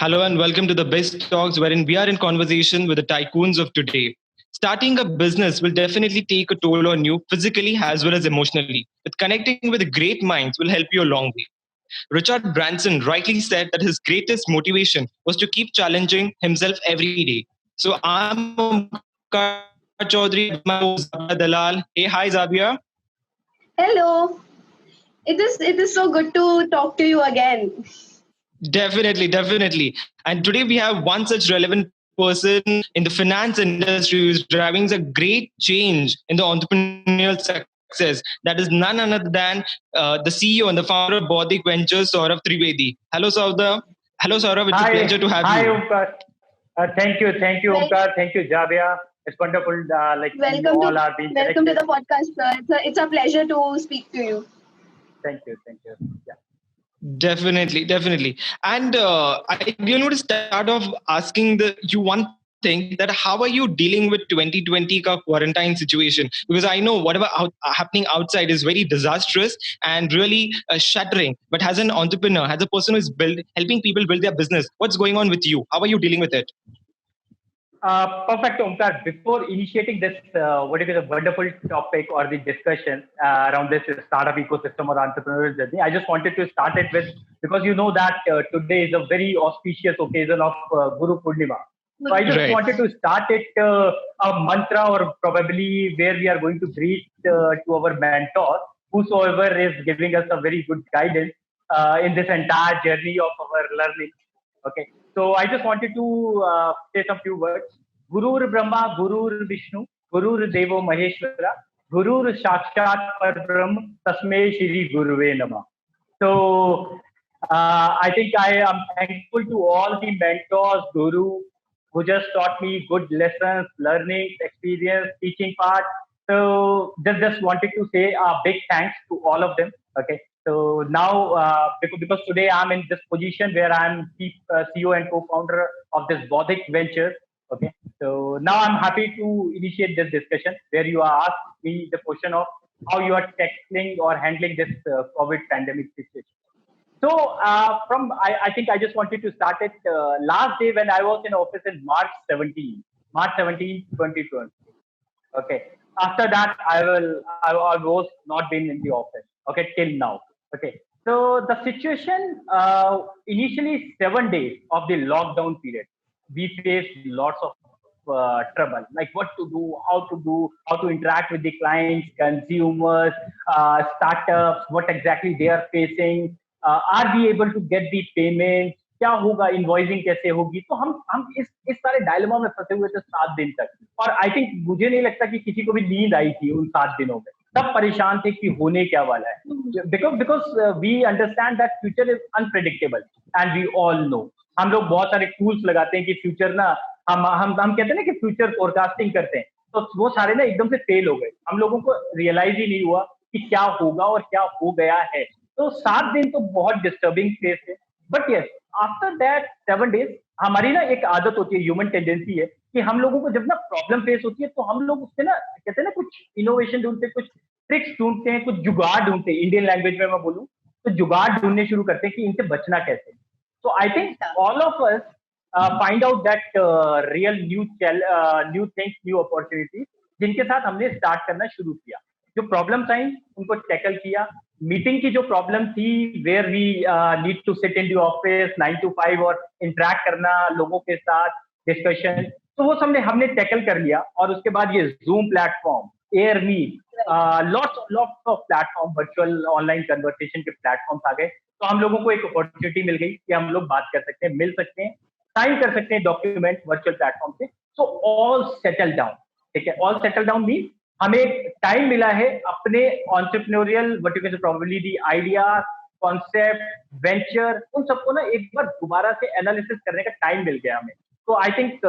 Hello and welcome to the Best Talks, wherein we are in conversation with the tycoons of today. Starting a business will definitely take a toll on you physically as well as emotionally. But connecting with great minds will help you a long way. Richard Branson rightly said that his greatest motivation was to keep challenging himself every day. So I'm Omkar Chaudhary with my co-host Zabia Dalal. Hey, hi Zabia. Hello. It is so good to talk to you again. Definitely. And today we have one such relevant person in the finance industry who's driving a great change in the entrepreneurial success. That is none other than the CEO and the founder of Bodhik Ventures, Saurav Trivedi. Hello, Saurav. It's a pleasure to have you. Hi, Omkar. Thank you, Well, Omkar. Thank you, Javia. It's wonderful, like we welcome to all are being welcome to connected. the podcast, sir. It's a pleasure to speak to you. Thank you. Yeah. Definitely. And I really want to start off asking you one thing, that how are you dealing with 2020 ka quarantine situation? Because I know whatever happening outside is very disastrous and really shattering. But as an entrepreneur, as a person who is helping people build their business, what's going on with you? How are you dealing with it? Perfect, Omkar. Before initiating this, what is a wonderful topic or the discussion around this startup ecosystem or entrepreneurial journey, I just wanted to start it with because you know that today is a very auspicious occasion of Guru Purnima. So I just Right. wanted to start it a mantra or probably where we are going to greet to our mentor, whosoever is giving us a very good guidance in this entire journey of our learning. Okay. So I just wanted to say some few words. Gurur Brahma, Gurur Vishnu, Gurur Devo Maheshwara, Gurur Sakshat Parbrahm, Tasmay Shri Guruve Nama. So I think I am thankful to all the mentors, guru, who just taught me good lessons, learning, experience, teaching part. So just wanted to say a big thanks to all of them. Okay. So now, because today I'm in this position where I'm CEO and co-founder of this Bodhic Ventures. Okay. So now I'm happy to initiate this discussion where you are asked me the question of how you are tackling or handling this COVID pandemic situation. So I think I just wanted to start it last day when I was in office in March 17, 2020. Okay. After that, I was not been in the office. Okay, till now. Okay. So the situation initially 7 days of the lockdown period, we faced lots of trouble, like what to do, how to interact with the clients, consumers, startups, what exactly they are facing. Are we able to get the payment? क्या होगा invoicing कैसे होगी तो हम इस सारे dilemma में फंसे हुए थे 7 दिन तक और आई थिंक मुझे नहीं लगता कि किसी को भी नींद आई थी उन 7 दिनों में सब परेशान थे कि होने क्या वाला है because we understand that future is unpredictable and we all know हम लोग बहुत सारे टूल्स लगाते हैं कि फ्यूचर ना हम कहते हैं ना कि फ्यूचर फोरकास्टिंग करते हैं तो वो सारे ना एकदम से फेल हो गए हम लोगों को रियलाइज ही नहीं हुआ कि क्या होगा और क्या हो गया है तो 7 दिन तो बहुत डिस्टर्बिंग फेज थे but yes after that 7 days हमारी ना एक आदत होती है ह्यूमन टेंडेंसी है कि हम लोगों को जब ना प्रॉब्लम फेस होती है तो हम लोग उससे ना कहते हैं ना कुछ इनोवेशन ढूंढते हैं कुछ ट्रिक्स ढूंढते हैं कुछ जुगाड़ ढूंढते हैं इंडियन लैंग्वेज में मैं बोलूँ तो जुगाड़ ढूंढने शुरू करते हैं कि इनसे बचना कैसे so I think all of us find out that real new things, new opportunities जिनके साथ हमने स्टार्ट करना शुरू किया जो प्रॉब्लम्स आई उनको टैकल किया मीटिंग की जो प्रॉब्लम थी where we need to sit in the office 9 to 5 और इंटरेक्ट करना लोगों के साथ डिस्कशन तो वो हमने हमने टैकल कर लिया और उसके बाद ये Zoom platform Airmeet lots of platform virtual online conversation के प्लेटफॉर्म्स आ गए तो हम लोगों को एक अपॉर्चुनिटी मिल गई कि हम लोग बात कर सकते हैं मिल सकते हैं साइन कर सकते हैं डॉक्यूमेंट वर्चुअल प्लेटफॉर्म से सो ऑल सेटल डाउन ठीक है ऑल सेटल डाउन मीन हमें टाइम मिला है अपने entrepreneurial what you can probably the idea concept venture उन सबको ना एक बार दोबारा से एनालिसिस करने का टाइम मिल गया हमें तो I think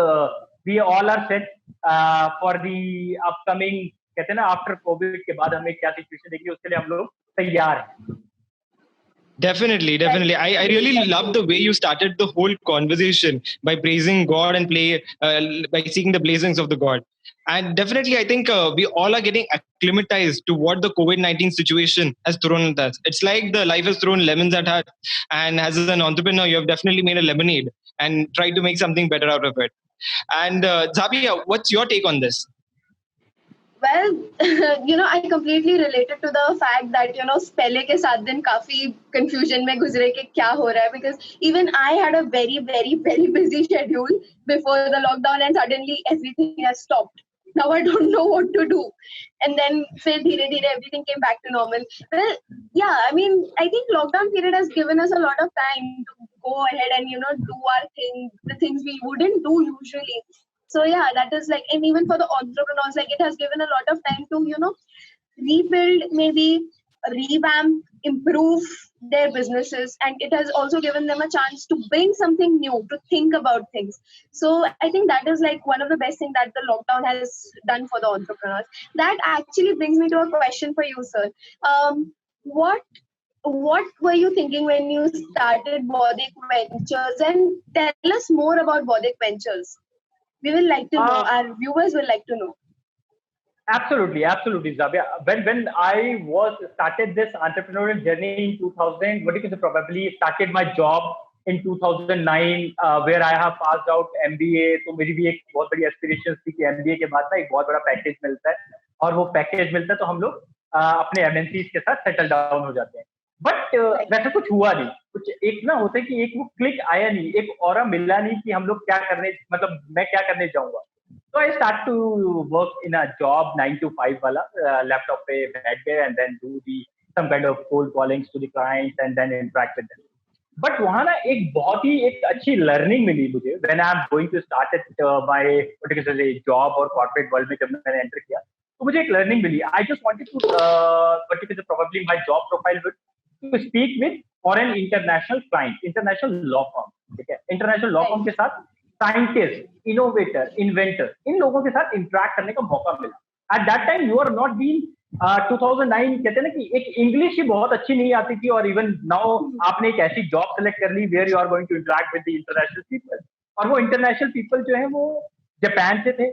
we all are set for the upcoming कहते हैं ना आफ्टर कोविड के बाद हमें क्या सिचुएशन देखी उसके लिए हम लोग तैयार हैं Definitely. I really love the way you started the whole conversation by praising God and by seeking the blessings of the God. And definitely, I think we all are getting acclimatized to what the COVID-19 situation has thrown at us. It's like the life has thrown lemons at us. And as an entrepreneur, you have definitely made a lemonade. and try to make something better out of it. And Zabia, what's your take on this? Well, I completely related to the fact that, पहले के 7 दिन काफी confusion में गुजरे कि क्या हो रहा है, because even I had a very, very, very busy schedule before the lockdown and suddenly everything has stopped. Now I don't know what to do. And then फिर धीरे-धीरे everything came back to normal. Well, yeah, I mean, I think lockdown period has given us a lot of time to go ahead and, do our thing, the things we wouldn't do usually. So yeah, that is like, and even for the entrepreneurs, like it has given a lot of time to, rebuild, maybe revamp, improve their businesses. And it has also given them a chance to bring something new, to think about things. So I think that is like one of the best things that the lockdown has done for the entrepreneurs. That actually brings me to a question for you, sir. What were you thinking when you started Bodhic Ventures? And tell us more about Bodhic Ventures. We will like to know. Our viewers will like to know. Absolutely, Zabia. When I started this entrepreneurial journey in 2000, probably started my job in 2009, where I have passed out MBA. तो मेरी भी एक बहुत बड़ी aspirations थी कि MBA के बाद ना एक बहुत बड़ा पैकेज मिलता है, और वो पैकेज मिलता है तो हम लोग अपने MNCs के साथ सेटल डाउन हो जाते हैं. बट वैसा कुछ हुआ नहीं. कुछ एक ना होता है कि एक वो क्लिक आया नहीं, एक ऑरा मिला नहीं कि हम लोग क्या करने, मतलब मैं क्या करने जाऊंगा. So I start to work in a job 9 to 5 वाला, laptop पे बैठ गए and then do some kind of cold callings to the clients and then interact with them. But वहाँ ना एक बहुत ही एक अच्छी learning मिली मुझे when I'm going to start at my particular job और corporate world में जब मैंने enter किया, तो मुझे एक learning milli. I just wanted to particularly probably my job profile would to speak with foreign international clients, international law firm, ठीक है, international law firm के साथ साइंटिस्ट, इनोवेटर, इन्वेंटर, इन लोगों के साथ इंटरेक्ट करने का मौका मिला. At that time you are not been 2009 कहते हैं ना कि एक इंग्लिश ही बहुत अच्छी नहीं आती थी, और इवन नाउ आपने एक ऐसी जॉब सेलेक्ट कर ली where you are going to interact with the international people, और वो इंटरनेशनल पीपल जो है वो जापान से थे,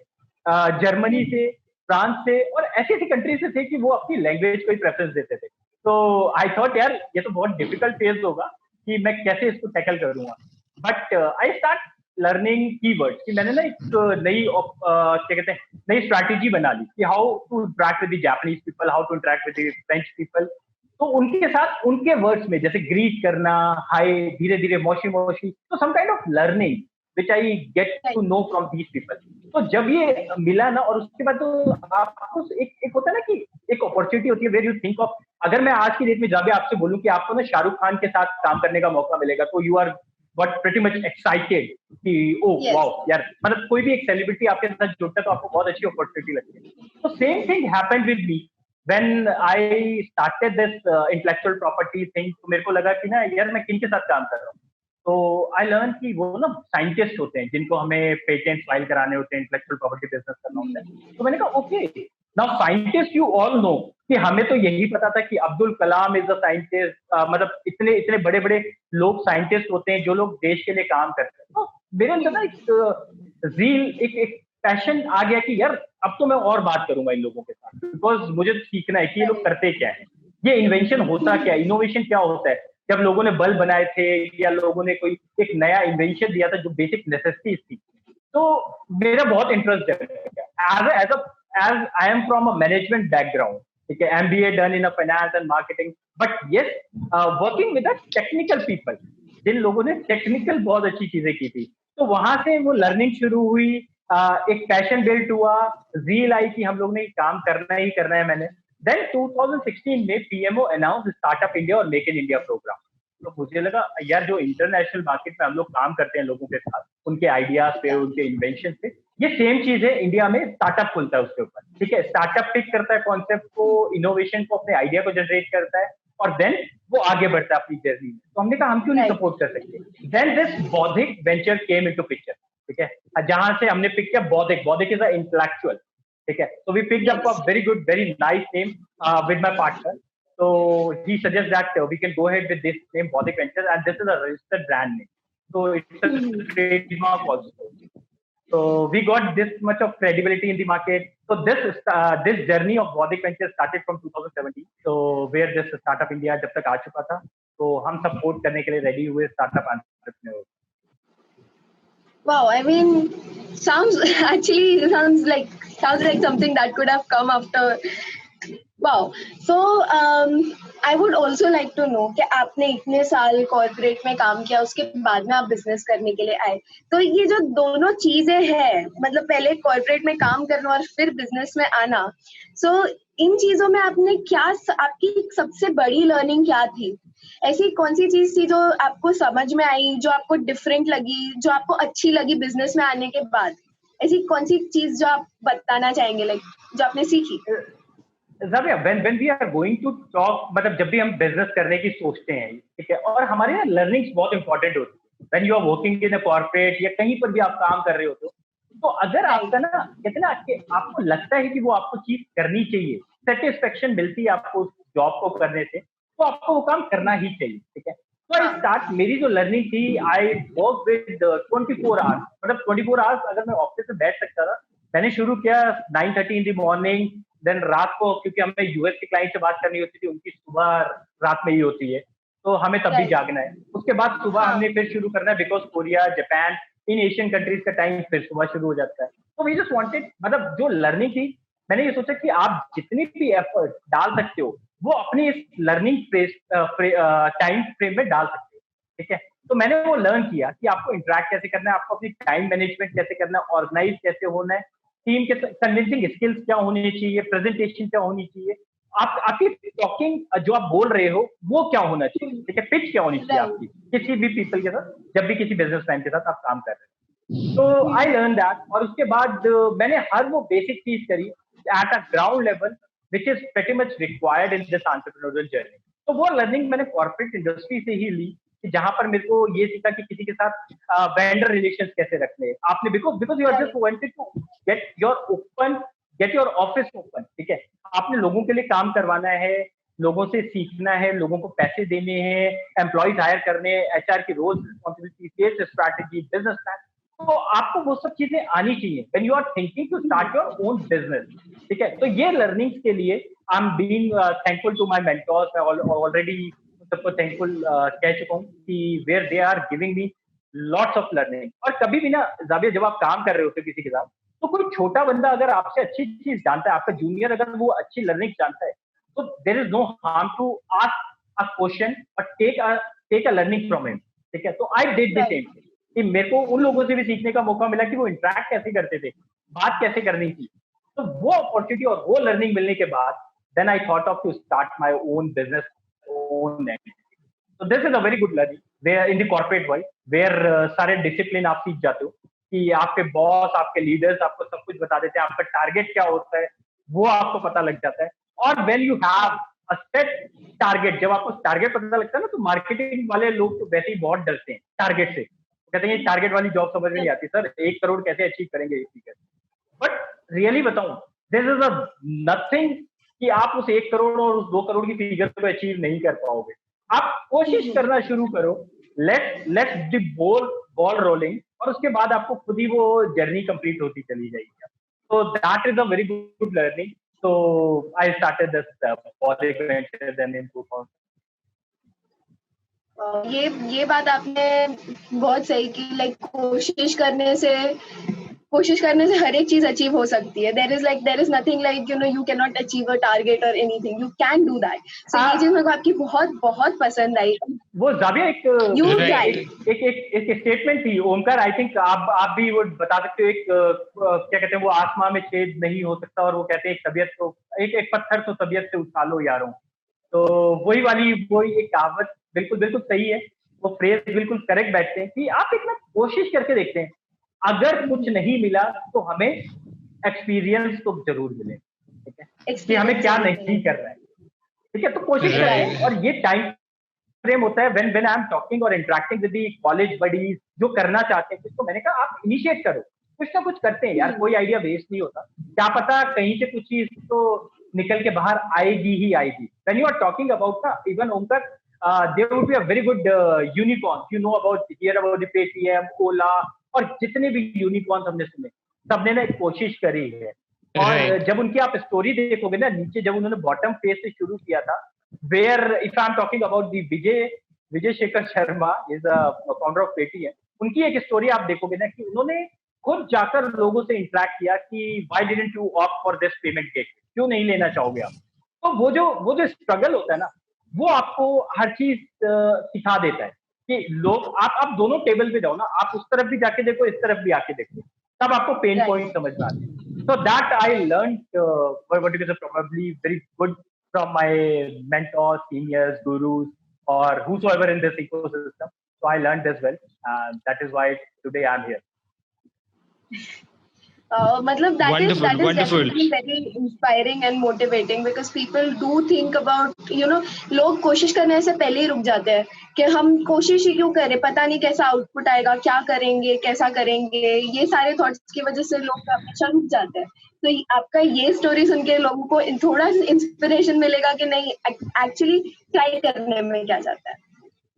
जर्मनी से, फ्रांस से, और ऐसी ऐसी कंट्री से थे कि वो अपनी लैंग्वेज को ही प्रेफरेंस देते थे. तो आई थॉट यार ये तो बहुत डिफिकल्ट फेज होगा कि मैं कैसे इसको टैकल करूंगा. But I start learning keywords कि मैंने ना एक नई क्या कहते हैं नई स्ट्रैटेजी बना ली कि how to interact with the Japanese people, how to interact with the French people. तो उनके साथ उनके वर्ड्स में जैसे ग्रीट करना, हाय, धीरे धीरे मोशी मोशी, तो some kind of learning which I get to know from these people. तो जब ये मिला ना, और उसके बाद तो आपको एक होता है ना कि एक अपॉर्चुनिटी होती है वेर यू थिंक ऑफ, अगर मैं आज की डेट में जाके आपसे बोलूं कि आपको ना शाहरुख खान के साथ काम करने का मौका मिलेगा, तो you are but pretty much excited कि ओह वाओ यार, मतलब कोई भी एक सेलिब्रिटी आपके साथ जुड़ता है तो आपको बहुत अच्छी अपॉर्चुनिटी लगती है. तो same thing happened with me when I started this intellectual property thing. तो मेरे को लगा कि ना यार मैं किन के साथ काम कर रहा हूँ. तो आई लर्न कि वो ना साइंटिस्ट होते हैं जिनको हमें पेटेंट फाइल कराने होते हैं, इंटेलेक्चुअल प्रॉपर्टी बिजनेस करना होता है. तो मैंने कहा okay, now scientist you all know कि हमें तो यही पता था कि Abdul Kalam is a scientist, मतलब इतने इतने बड़े बड़े लोग साइंटिस्ट होते हैं जो लोग देश के लिए काम करते हैं. तो मेरे अंदर ना एक एक पैशन आ गया कि यार अब तो मैं और बात करूंगा इन लोगों के साथ, बिकॉज मुझे सीखना है कि ये लोग करते क्या है, ये इन्वेंशन होता क्या है, इनोवेशन क्या होता है. जब लोगों ने बल्ब बनाए थे या लोगों ने कोई एक नया इन्वेंशन दिया था जो बेसिक नेसेसिटीज थी, तो मेरा बहुत इंटरेस्ट है. As I am from a management background, ठीक है, MBA done in finance and marketing, but yes working with technical people, जिन लोगों ने टेक्निकल बहुत अच्छी चीजें की थी. तो वहां से वो लर्निंग शुरू हुई, एक पैशन बिल्ड हुआ, रील आई कि हम लोग ने काम करना ही करना है. मैंने देन 2016 में PMO अनाउंस स्टार्टअप इंडिया और मेक इन इंडिया प्रोग्राम. तो मुझे लगा यार जो इंटरनेशनल मार्केट में हम लोग काम करते हैं लोगों के साथ, उनके आइडियाज पे, उनके इन्वेंशन पे, ये सेम चीज है इंडिया में स्टार्टअप खुलता है उसके ऊपर. ठीक है, स्टार्टअप पिक करता है कॉन्सेप्ट को, इनोवेशन को, अपने आइडिया को जनरेट करता है, और देन वो आगे बढ़ता है अपनी जर्नी में. तो हमने कहा हम क्यों नहीं सपोर्ट कर सकते. देन दिस बौद्धिक वेंचर केम इनटू पिक्चर. ठीक है, जहां से हमने पिक किया बौद्धिक इज अ इंटेलेक्चुअल. ठीक है, so we picked up a very nice name with my partner. So he suggests that we can go ahead with this name, Bodhic Ventures, and this is a registered brand name. So it's a trademark also. So we got this much of credibility in the market. So this journey of Bodhic Ventures started from 2017. So where this startup India जब तक आ चुका था, तो हम support करने के लिए ready हुए startup entrepreneurs. Wow, I mean, sounds sounds like something that could have come after. Wow. So I would also like to know कि आपने इतने साल कॉर्पोरेट में काम किया, उसके बाद में आप बिजनेस करने के लिए आए, तो ये जो दोनों चीजें हैं, मतलब पहले कॉर्पोरेट में काम करना और फिर बिजनेस में आना, सो इन चीजों में आपने क्या, आपकी सबसे बड़ी लर्निंग क्या थी? ऐसी कौन सी चीज थी जो आपको समझ में आई, जो आपको डिफरेंट लगी, जो आपको अच्छी लगी बिजनेस में आने के बाद? ऐसी कौन सी चीज जो आप बताना चाहेंगे, लाइक जो आपने सीखी? जाविया, when we are going to talk, मतलब जब भी हम बिजनेस करने की सोचते हैं, ठीक है, और हमारे यहाँ लर्निंग्स बहुत इंपॉर्टेंट होती है when you are working in a corporate या कहीं पर भी आप काम कर रहे होते हो, तो अगर आपका ना कहते ना कि आपको लगता है कि वो आपको चीज करनी चाहिए, सेटिस्फेक्शन मिलती है आपको उस जॉब को करने से, तो आपको वो काम करना ही चाहिए, ठीक है। तो आई स्टार्ट, मेरी जो लर्निंग थी, आई वर्क विद 24 आवर्स, मतलब 24 आवर्स अगर मैं ऑफिस में बैठ सकता था, मैंने शुरू किया 9:30 इन द मॉर्निंग, देन रात को, क्योंकि हमें यूएस के क्लाइंट से बात करनी होती थी, उनकी सुबह रात में ही होती है, तो हमें तब भी जागना है। उसके बाद सुबह हमने फिर शुरू करना है, because Korea, Japan, in Asian countries का टाइम फिर सुबह शुरू हो जाता है। तो वी जस्ट वांटेड, मतलब जो लर्निंग थी, मैंने ये सोचा कि आप जितनी भी एफर्ट डाल सकते हो वो अपनी इस लर्निंग टाइम फ्रेम में डाल सकते हो, ठीक है। तो मैंने वो लर्न किया कि आपको इंटरेक्ट कैसे करना है, आपको अपनी टाइम मैनेजमेंट कैसे करना है, ऑर्गेनाइज कैसे होना है, टीम के कन्विंसिंग स्किल्स क्या होनी चाहिए, प्रेजेंटेशन क्या होनी चाहिए, आपकी टॉकिंग जो आप बोल रहे हो वो क्या होना चाहिए, ठीक है, पिच क्या होनी चाहिए आपकी किसी भी पीपल के साथ, जब भी किसी बिजनेसमैन के साथ आप काम कर रहे हो। तो आई लर्न दैट, और उसके बाद मैंने हर वो बेसिक चीज करी at a ground level which is pretty much required in this entrepreneurial journey. तो वो लर्निंग मैंने कॉर्पोरेट इंडस्ट्री से ही ली, कि जहां पर मेरे को ये सीखा कि किसी के साथ वेंडर रिलेशंस कैसे रखने आपने, because you are just wanted to get your office open, ठीक है। आपने लोगों के लिए काम करवाना है, लोगों से सीखना है, लोगों को पैसे देने हैं, एम्प्लॉयज हायर करने, एचआर की roles responsibility, sales strategy, business plan, तो आपको वो सब चीजें आनी चाहिए when you are thinking to start your own business, ठीक है। तो ये लर्निंग्स के लिए I am being thankful to my mentors, already सबको थैंकफुल कह चुका हूँ कि where they are giving me lots of learning. और कभी भी ना जाविया, जब आप काम कर रहे होते हो किसी के साथ, तो कोई छोटा बंदा अगर आपसे अच्छी चीज जानता है, आपका जूनियर अगर वो अच्छी लर्निंग जानता है, तो there is no harm to ask a question और take a learning from him, ठीक है। तो आई डिड द सेम, कि मेरे को उन लोगों से भी सीखने का मौका मिला कि वो इंटरेक्ट कैसे करते थे, बात कैसे करनी थी। तो वो अपॉर्चुनिटी और वो लर्निंग मिलने के बाद then I thought of to start my own business, own entity. So this is a very good learning where in the corporate world where सारे डिसिप्लिन आप सीख जाते हो, कि आपके बॉस, आपके लीडर्स आपको सब कुछ बता देते हैं, आपका टारगेट क्या होता है वो आपको पता लग जाता है। और when you have a set target, जब आपको टारगेट पता लगता है ना, तो मार्केटिंग वाले लोग तो वैसे ही बहुत डरते हैं टारगेट से, कहते हैं टारगेट वाली जॉब समझ में नहीं आती, सर 1 करोड़ कैसे अचीव करेंगे, बट रियली बताऊं, दिस इज अ नथिंग, कि आप उस 1 करोड़ और उस 2 करोड़ की फिगर को अचीव नहीं कर पाओगे। आप कोशिश करना शुरू करो, लेट द बॉल रोलिंग, और उसके बाद आपको खुद ही वो जर्नी कंप्लीट होती चली जाएगी। तो that is a very good learning. तो I started this politic venture then in 2000। ये बात आपने बहुत सही की, लाइक कोशिश करने से हर एक चीज अचीव हो सकती है। There is nothing like you can not achieve a target और anything, you can do that. So ये चीज मेरे को आपकी बहुत बहुत पसंद आई। वो जाविया एक स्टेटमेंट थी ओमकार, आई थिंक आप भी वो बता सकते हो, एक क्या कहते हैं, वो आसमां में छेद नहीं हो सकता, और वो कहते हैं एक तबियत तो एक पत्थर तो तबियत से उछालो लो यारों। तो वही एक कहावत बिल्कुल बिल्कुल सही है, वो फ्रेज बिल्कुल करेक्ट बैठते हैं, कि आप इतना कोशिश करके देखते हैं, अगर कुछ नहीं मिला तो हमें एक्सपीरियंस तो जरूर मिले, ठीक है, कि हमें क्या नहीं करना है, ठीक है। तो कोशिश करें, और ये टाइम फ्रेम होता है व्हेन आई एम टॉकिंग और interacting with the college buddies जो करना चाहते हैं, तो मैंने कहा आप इनिशिएट करो, कुछ ना कुछ करते हैं यार, कोई आइडिया वेस्ट नहीं होता, क्या पता कहीं से कुछ चीज तो निकल के बाहर आएगी ही आएगी। When you are talking about ना, even Omkar, there would be a very good unicorn, you know about the Paytm, Ola, और जितने भी यूनिकॉर्न हमने सुने, सबने ना एक कोशिश करी है। और जब उनकी आप स्टोरी देखोगे ना, नीचे जब उन्होंने बॉटम फेज से शुरू किया था, where if I am talking about the Vijay Shekhar Sharma is a founder of Paytm, उनकी एक स्टोरी आप देखोगे ना कि उन्होंने खुद जाकर लोगों से इंटरेक्ट किया कि why didn't you opt for this payment gate, क्यों नहीं लेना चाहोगे आप। तो वो जो स्ट्रगल होता है ना, वो आपको हर चीज सिखा देता है कि लोग आप दोनों टेबल पे जाओ ना, आप उस तरफ भी जाके देखो, इस तरफ भी आके देखो, तब आपको पेन पॉइंट समझ में आते हैं। So that I learned what you say probably very good from my mentors, seniors, gurus, or whosoever in this ecosystem. So I learned this well, and that is why today I'm here. Matlab that is Wonderful. definitely very inspiring and motivating because people do think about, लोग कोशिश करने से पहले ही रुक जाते हैं कि हम कोशिश ही क्यों करें, पता नहीं कैसा आउटपुट आएगा, क्या करेंगे, कैसा करेंगे, ये सारे थॉट्स की वजह से लोग हमेशा रुक जाते हैं। तो आपका ये स्टोरी सुन के लोगों को थोड़ा इंस्पिरेशन मिलेगा कि नहीं, एक्चुअली ट्राई करने में क्या जाता है।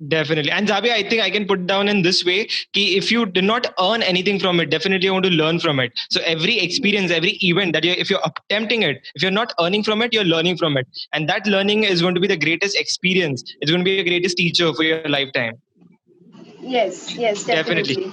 Definitely. And Zabia, I think I can put down in this way, कि if you did not earn anything from it, definitely you want to learn from it. So every experience, every event that if you're attempting it, if you're not earning from it, you're learning from it. And that learning is going to be the greatest experience. It's going to be the greatest teacher for your lifetime. Yes, definitely.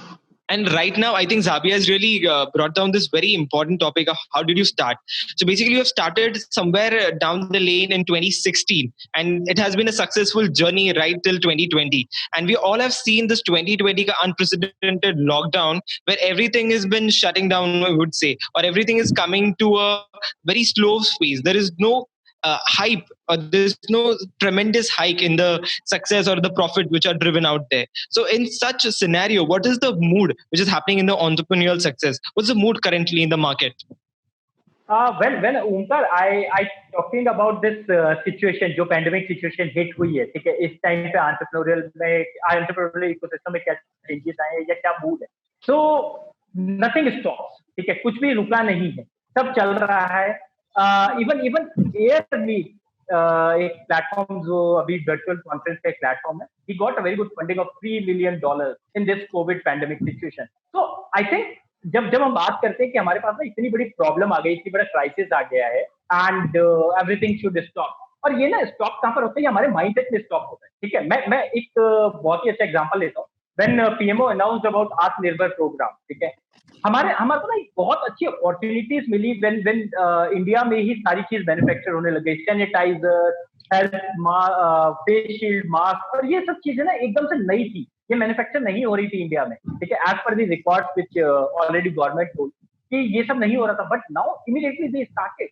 And right now, I think Zabia has really brought down this very important topic of how did you start. So basically, you have started somewhere down the lane in 2016, and it has been a successful journey right till 2020. And we all have seen this 2020 unprecedented lockdown where everything has been shutting down, I would say, or everything is coming to a very slow pace. There is no hype, or there's no tremendous hike in the success or the profit which are driven out there. So in such a scenario, what is the mood which is happening in the entrepreneurial success? What's the mood currently in the market? When Omkar, I talking about this situation, जो pandemic situation hit हुई है, ठीक है, इस time पे entrepreneurial ecosystem में क्या changes आए या क्या mood है? So nothing stops, ठीक है, कुछ भी रुका नहीं है, सब चल रहा है। इवन एयरमीट एक प्लेटफॉर्म जो अभी वर्चुअल कॉन्फ्रेंस का एक प्लेटफॉर्म है, he got a very good funding of $3 million in this COVID pandemic situation. So I think जब हम बात करते हैं कि हमारे पास ना इतनी बड़ी प्रॉब्लम आ गई, इतनी बड़ा क्राइसिस आ गया है एंड एवरीथिंग शुड स्टॉप, और ये ना स्टॉप कहाँ पर होता है, ये हमारे माइंडसेट में स्टॉप होता है, ठीक है। मैं एक बहुत ही अच्छा एग्जांपल लेता हूँ। व्हेन पीएमओ अनाउंस्ड अबाउट आत्मनिर्भर प्रोग्राम, ठीक है, हमारे को ना एक बहुत अच्छी अपॉर्चुनिटीज मिली व्हेन इंडिया में ही सारी चीज मैन्युफैक्चर होने लगे, sanitiser, health face shield, mask, और ये सब चीजें ना एकदम से नई थी, ये मैन्युफैक्चर नहीं हो रही थी इंडिया में, ठीक है, as per the records which already government told कि ये सब नहीं हो रहा था, but now immediately they started.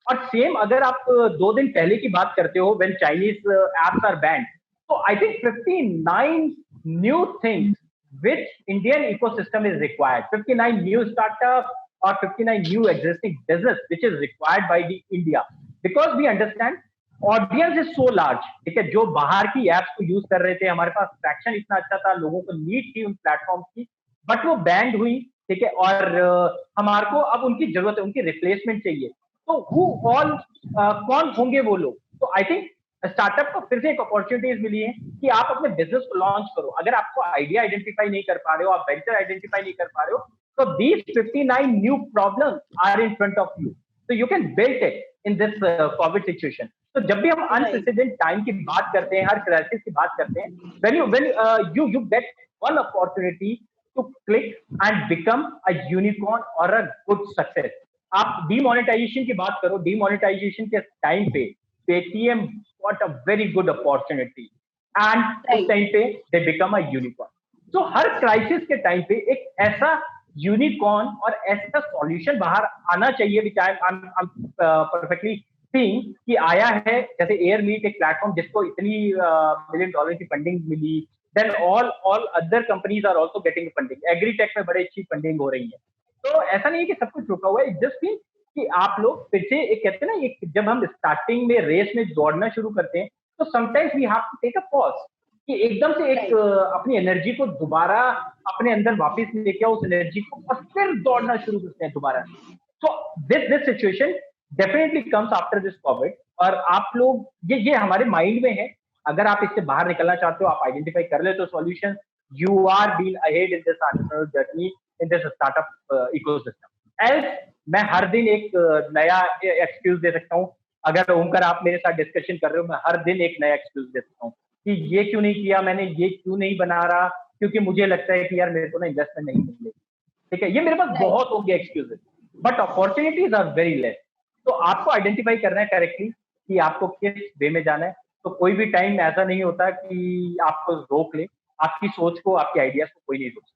और सेम अगर आप 2 दिन पहले की बात करते हो, when Chinese apps are banned, तो I think 59 new things which Indian ecosystem is required, 59 new startups or 59 new existing business which is required by the India, because we understand audience is so large, ठीक है, जो बाहर की apps को use कर रहे थे, हमारे पास ट्रैक्शन इतना अच्छा था, लोगों को नीड थी उन प्लेटफॉर्म की, बट वो बैंड हुई, ठीक है, और हमारे को अब उनकी जरूरत है, उनकी रिप्लेसमेंट चाहिए। तो कौन होंगे वो लोग? तो आई थिंक स्टार्टअप को फिर से एक अपॉर्चुनिटीज मिली है कि आप अपने बिजनेस को लॉन्च करो। अगर आपको आइडिया आइडेंटिफाई नहीं कर पा रहे हो, आप वेंचर आइडेंटिफाई नहीं कर पा रहे हो, तो these 59 new problems are in front of you, so you can build it in this COVID situation. तो जब भी हम unprecedented टाइम की बात करते हैं, हर क्राइसिस की बात करते हैं, when you get one opportunity to click and become a unicorn or a good success. आप डीमोनेटाइजेशन की बात करो, डीमोनेटाइजेशन के टाइम पे Paytm got a very good opportunity and उस टाइम पे they become a unicorn. So her crisis के time पे एक ऐसा यूनिकॉर्न और ऐसा सॉल्यूशन बाहर आना चाहिए, which I'm perfectly seeing कि आया है, जैसे एयरमीट एक प्लेटफॉर्म जिसको इतनी $1 million की फंडिंग मिली, then all other companies are also getting funding. Agritech में बड़ी अच्छी फंडिंग हो रही है, तो ऐसा नहीं है कि सब कुछ रुका हुआ है, it just means कि आप लोग फिर से एक कहते हैं ना, एक जब हम स्टार्टिंग में रेस में दौड़ना शुरू करते हैं, तो sometimes we have to take a pause, कि एकदम से एक अपनी एनर्जी को दोबारा अपने अंदर वापस लेके आओ, उस एनर्जी को, और फिर दौड़ना शुरू करते हैं दोबारा। So this situation definitely comes after this Covid, और आप लोग ये हमारे माइंड में है, अगर आप इससे बाहर निकलना चाहते हो, आप आइडेंटिफाई कर ले तो solution, you are been ahead in this entrepreneur journey, in this startup ecosystem. Else मैं हर दिन एक नया एक्सक्यूज दे सकता हूँ। अगर ओमकार आप मेरे साथ डिस्कशन कर रहे हो, मैं हर दिन एक नया एक्सक्यूज दे सकता हूँ कि ये क्यों नहीं किया मैंने, ये क्यों नहीं बना रहा, क्योंकि मुझे लगता है कि यार मेरे को ना इन्वेस्टमेंट नहीं मिलेगी, ठीक है, ये मेरे पास बहुत होंगे excuses, but opportunities are very less. तो आपको आइडेंटिफाई करना है करेक्टली कि आपको किस वे में जाना है। तो कोई भी टाइम ऐसा नहीं होता कि आपको रोक ले, आपकी सोच को, आपके आइडियाज को कोई नहीं रोक सकता।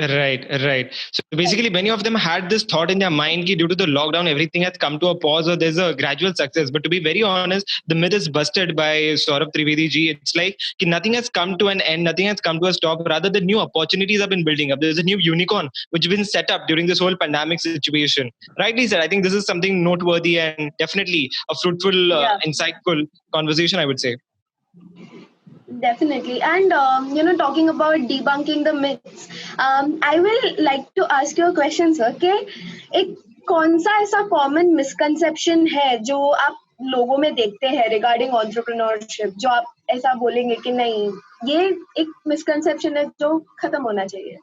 Right. So basically, many of them had this thought in their mind कि due to the lockdown, everything has come to a pause or there's a gradual success. But to be very honest, the myth is busted by Saurabh Trivedi ji. It's like कि nothing has come to an end, nothing has come to a stop. Rather, the new opportunities have been building up. There's a new unicorn which has been set up during this whole pandemic situation. Rightly said. I think this is something noteworthy and definitely a fruitful, insightful conversation, I would say. Definitely. And, talking about debunking the myths, I will like to ask you a question, sir, कि एक कौन सा ऐसा common misconception है जो आप लोगों में देखते हैं regarding entrepreneurship, जो आप ऐसा बोलेंगे कि नहीं, ये एक misconception है जो खत्म होना चाहिए?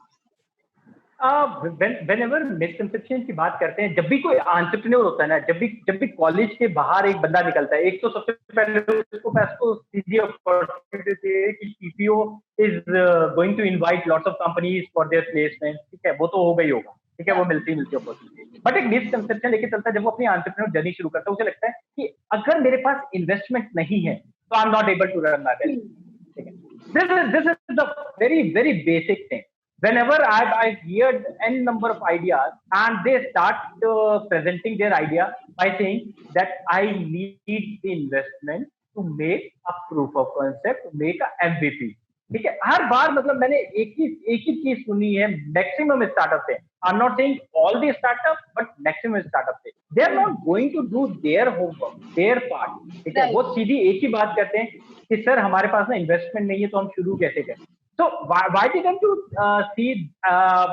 Whenever misconception की बात करते हैं, जब भी कोई एंटरप्रेन्योर होता है ना, जब भी कॉलेज के बाहर एक बंदा निकलता है, एक तो सबसे पहले उसको पास को सीधी अपॉर्चुनिटी है कि TPO is going to invite lots of companies for their placement, ठीक है, वो तो हो गई होगा, ठीक है, वो मिलती अपॉर्चुनिटी। बट एक मिसकंसेप्शन लेके चलता है जब वो अपनी एंटरप्रेन्योर जर्नी शुरू करता है, उसे लगता है कि अगर मेरे पास इन्वेस्टमेंट नहीं है तो I am not able to run my business, ठीक है। This is the very basic thing. Whenever I've heard n number of ideas and they start presenting their idea by saying that I need the investment to make a proof of concept, to make a MVP, ठीक है। हर बार मतलब मैंने एक ही चीज सुनी है maximum startup से। I am not saying all the startup, but maximum startup से they are not going to do their homework, their part, ठीक है। वो सीधी एक ही बात कहते हैं कि सर हमारे पास ना इन्वेस्टमेंट नहीं है तो हम शुरू कैसे करें। तो व्हाई डिडंट यू सी,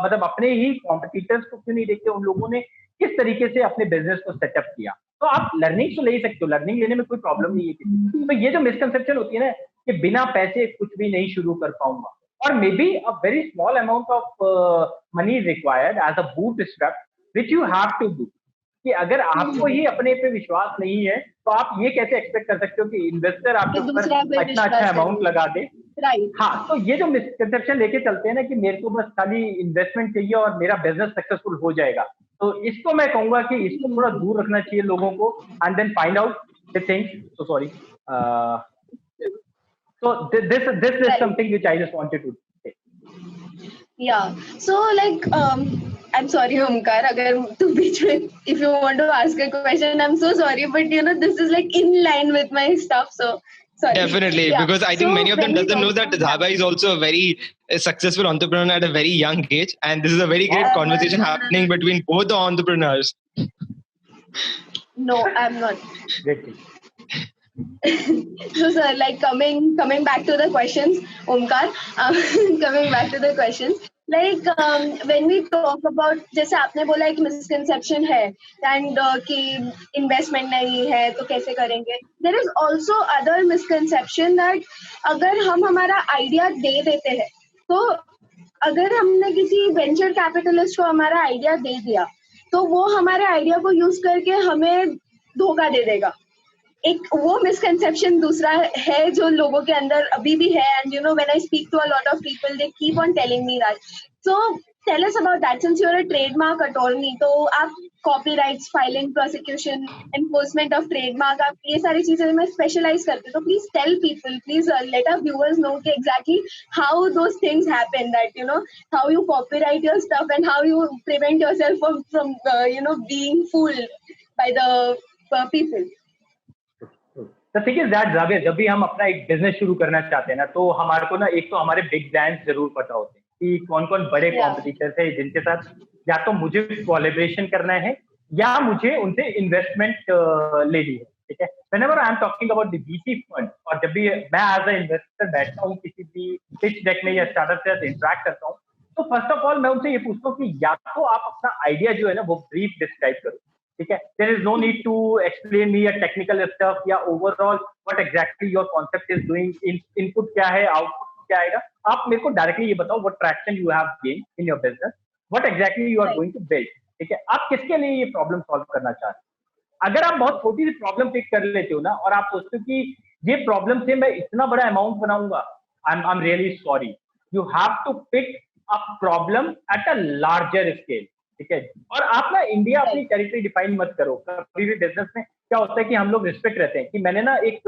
मतलब अपने ही कॉम्पिटिटर्स को क्यों नहीं देखते, उन लोगों ने किस तरीके से अपने बिजनेस को सेटअप किया। तो आप लर्निंग तो ले ही सकते हो, लर्निंग लेने में कोई प्रॉब्लम नहीं है किसी। तो ये जो मिसकंसेप्शन होती है ना कि बिना पैसे कुछ भी नहीं शुरू कर पाऊंगा, और maybe a very small amount of money is required as a bootstrap which you have to do, कि अगर आपको ही अपने पे विश्वास नहीं है तो आप ये कैसे एक्सपेक्ट कर सकते हो कि इन्वेस्टर आपके ऊपर इतना अच्छा अमाउंट लगा दे। हाँ, तो ये जो मिसकंसेप्शन लेके चलते हैं ना कि मेरे को बस खाली इन्वेस्टमेंट चाहिए और मेरा बिजनेस सक्सेसफुल हो जाएगा, तो इसको मैं कहूंगा कि इसको थोड़ा दूर रखना चाहिए लोगों को, and then find out the things. So sorry, so this is something which I just wanted to say. Yeah, so like I'm sorry Omkar, agar tu beech mein, if you want to ask a question, I'm so sorry, but this is like in line with my stuff, so sorry. Definitely, because I think many of them doesn't know that Dhaba is also a very successful entrepreneur at a very young age, and this is a very great conversation happening between both the entrepreneurs. No, I'm not. So sir, like coming back to the questions, Omkar, coming back to the questions, like when we talk about, जैसे आपने बोला एक misconception है and कि investment नहीं है तो कैसे करेंगे, there is also other misconception that अगर हम हमारा idea दे देते हैं, तो अगर हमने किसी venture capitalist को हमारा idea दे दिया तो वो हमारे idea को use करके हमें धोखा दे देगा। एक वो मिसकंसेप्शन दूसरा है जो लोगों के अंदर अभी भी है, and when I speak to a lot of people they keep on telling me that. So tell us about that, since you are a trademark attorney, तो आप copyrights, filing, prosecution, enforcement of trademark, आप ये सारी चीजें में specialize करते हो, तो please tell people, please let our viewers know कि exactly how those things happen, that how you copyright your stuff and how you prevent yourself from being fooled by the people. The thing is that Javed, जब भी हम अपना एक business शुरू करना चाहते हैं ना, तो हमारे को ना एक तो हमारे बिग ब्रांड्स जरूर पता होते हैं कि कौन कौन बड़े कॉम्पिटिटर्स है जिनके साथ या तो मुझे कोलैबोरेशन करना है या मुझे उनसे इन्वेस्टमेंट लेनी है, ठीक है। Whenever I am talking about the VC fund, और जब भी मैं एज अ इन्वेस्टर बैठता हूँ किसी भी पिच डेक में या स्टार्टअप से इंटरेक्ट करता हूँ, तो फर्स्ट ऑफ ऑल मैं उनसे ये पूछता हूँ कि या तो आप अपना आइडिया जो है ना वो ब्रीफ डिस्क्राइब करो, ठीक है। There is no need to explain me a technical stuff या overall what exactly your concept is doing, input क्या है, आउटपुट क्या आएगा। आप मेरे को डायरेक्टली ये बताओ what traction you have gain in your business, what exactly you are going to build, ठीक है। आप किसके लिए ये प्रॉब्लम सॉल्व करना चाह रहे हैं। अगर आप बहुत छोटी सी प्रॉब्लम पिक कर लेते हो ना और आप सोचते हो कि ये प्रॉब्लम से मैं इतना बड़ा अमाउंट बनाऊंगा, I am really sorry, you have to pick a problem at a larger scale. ठीक है, और आप ना इंडिया अपनी टेरिटरी डिफाइन मत करो. कभी भी बिजनेस में क्या होता है कि हम लोग रिस्पेक्ट रहते हैं कि मैंने ना एक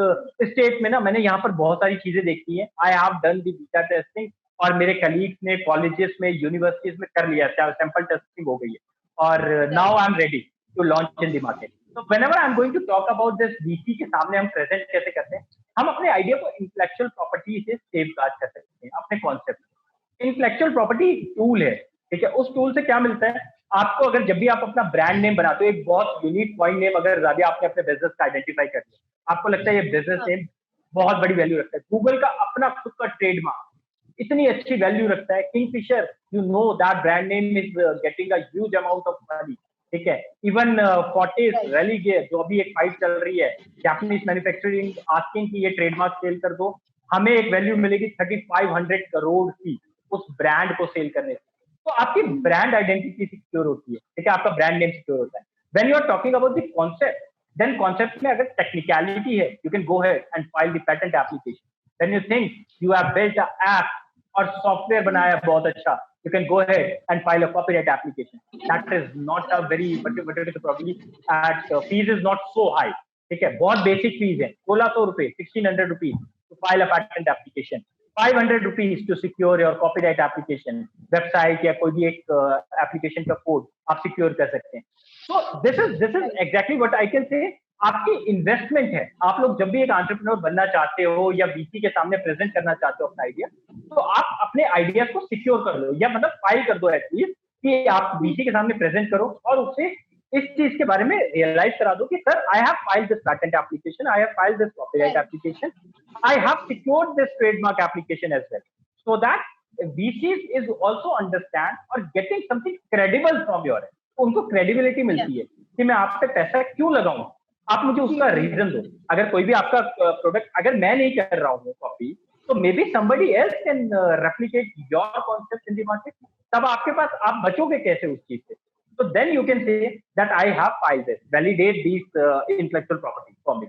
स्टेट में ना मैंने यहाँ पर बहुत सारी चीजें देखी हैं. I have done the beta testing और मेरे कलीग्स ने कॉलेजेस में यूनिवर्सिटीज में कर लिया, सैंपल टेस्टिंग हो गई है और now I am ready to launch in the market. तो whenever I am going to talk about this, VC के सामने हम प्रेजेंट कैसे करते हैं, हम अपने आइडिया को इंटेलेक्चुअल प्रॉपर्टी से सेफगार्ड कर सकते हैं. अपने कॉन्सेप्ट इंटेलेक्चुअल प्रॉपर्टी टूल है. ठीक है, उस टूल से क्या मिलता है आपको, अगर जब भी आप अपना ब्रांड नेम बनाते हो, एक बहुत यूनिक पॉइंट नेम अगर ज्यादा आपने अपने बिजनेस का आइडेंटिफाई कर लिया, आपको लगता है ये बिजनेस नेम बहुत बड़ी वैल्यू रखता है. गूगल का अपना खुद का ट्रेडमार्क इतनी अच्छी वैल्यू रखता है. Kingfisher, you know that brand name is getting a huge amount of money. ठीक है, इवन फोर्टिस रैली गियर जो अभी एक फाइट चल रही है, जापानीज मैन्युफैक्चरिंग आस्किंग कि ये ट्रेडमार्क सेल कर दो, हमें एक वैल्यू मिलेगी 3500 करोड़ की उस ब्रांड को सेल करने से. तो आपकी ब्रांड आइडेंटिटी सिक्योर होती है. ठीक है, आपका ब्रांड नेम सिक्योर होता है. When you are talking about the concept, then concept में अगर टेक्निकलिटी है, you can go ahead and file the patent application. When you think you have built a app और सॉफ्टवेयर बनाया बहुत अच्छा, you can go ahead and file a copyright application. That is not a very, but it is probably at fees is not so high. ठीक है, बहुत basic fees है, 1600 रुपए, 1600 rupees to file a patent application, 500 rupees to secure your copyright application. Website या कोई भी एक application का कोड आप सिक्योर कर सकते हैं. So this is exactly what I can say. आपकी इन्वेस्टमेंट है. आप लोग जब भी एक एंटरप्रेन्योर बनना चाहते हो या वीसी के सामने प्रेजेंट करना चाहते हो अपना आइडिया, तो आप अपने आइडिया को सिक्योर कर लो या मतलब फाइल कर दो एटलीस्ट, कि आप वीसी के सामने प्रेजेंट करो और उससे इस चीज के बारे में रियलाइज करा दो कि sir I have filed this patent application, I have filed this copyright application, I have secured this trademark application as well, so that VCs is also understand or getting something credible from your end. उनको credibility मिलती है कि मैं आप पे पैसा क्यों लगाऊं, आप मुझे उसका रीजन दो. अगर कोई भी आपका प्रोडक्ट अगर मैं नहीं कर रहा हूँ कॉपी, तो may be somebody else can replicate your concept in the market. तब आपके पास आप बचोगे कैसे उस चीज से? तो then you can say that I have filed this, validate this intellectual property for me.